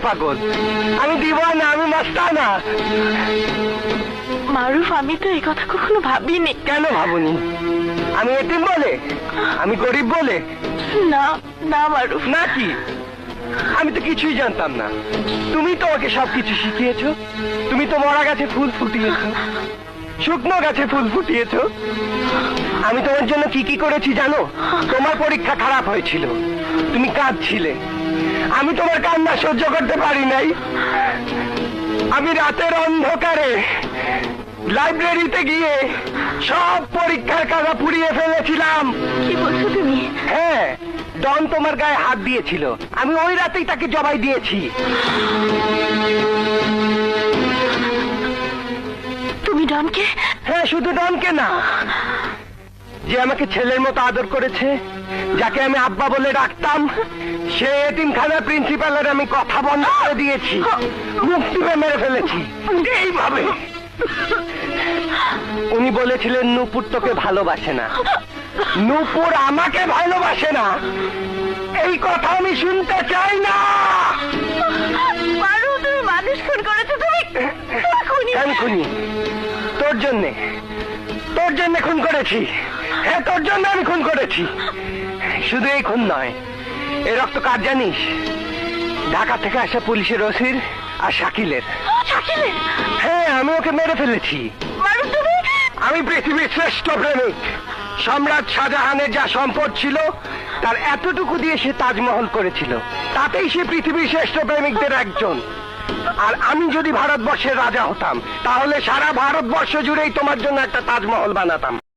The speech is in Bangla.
পাগল। আমি দিওয়ানা, আমি মাস্তানা। মারুফ, আমি তো এই কথা কখনো ভাবিনি। কেন ভাবনি? আমি এতিম বলে? আমি গরিব বলে? না না মারুফ। না কি? আমি তো কিছুই জানতাম না। তুমি তো ওকে সবকিছু শিখিয়েছো। তুমি তো মরা গাছে ফুল ফুটিয়েছো, শুকনো গাছে ফুল ফুটিয়েছো। আমি তোমার জন্য কি কি করেছি জানো? তোমার পরীক্ষা খারাপ হয়েছিল, তুমি কাঁদছিলে, আমি তোমার কান্না সহ্য করতে পারি নাই। আমি রাতের অন্ধকারে লাইব্রেরিতে গিয়ে সব পরীক্ষার কাগজ পুড়িয়ে ফেলেছিলাম। কি বলছো তুমি? হ্যাঁ, ডন তোমার গায়ে হাত দিয়েছিল, আমি ওই রাতেই তাকে জবাই দিয়েছি। তুমি ডনকে? হ্যাঁ, শুধু ডনকে না, যে আমাকে ছেলের মতো আদর করেছে, যাকে আমি আব্বা বলে ডাকতাম, সে এতিমখানার প্রিন্সিপালের আমি কথা বন্ধ করে দিয়েছি, মুখ টিপে মেরে ফেলেছি এইভাবে। উনি বলেছিলেন নূপুর তোকে ভালোবাসে না, নূপুর আমাকে ভালোবাসে না। এই কথা আমি শুনতে চাই না। মারুফ, তুমি মানুষ খুন করেছো। তুমি খুনি। কেন খুনি? তোর জন্যে, তোর জন্য খুন করেছি। হ্যাঁ, তোর জন্য আমি খুন করেছি। শুধু এই খুন নয়, এ রক্ত কার জানিস? ঢাকা থেকে আসা পুলিশের ওসির আর শাকিলের। শাকিলের? হ্যাঁ, আমি ওকে মেরে ফেলেছি। মারুফ, তুমি? আমি পৃথিবীর শ্রেষ্ঠ প্রেমিক। সম্রাট শাহজাহানের যা সম্পদ ছিল তার এতটুকু দিয়ে সে তাজমহল করেছিল, তাতেই সে পৃথিবীর শ্রেষ্ঠ প্রেমিকদের একজন। আর আমি যদি ভারতবর্ষের রাজা হতাম, তাহলে সারা ভারতবর্ষ জুড়েই তোমার জন্য একটা তাজমহল বানাতাম।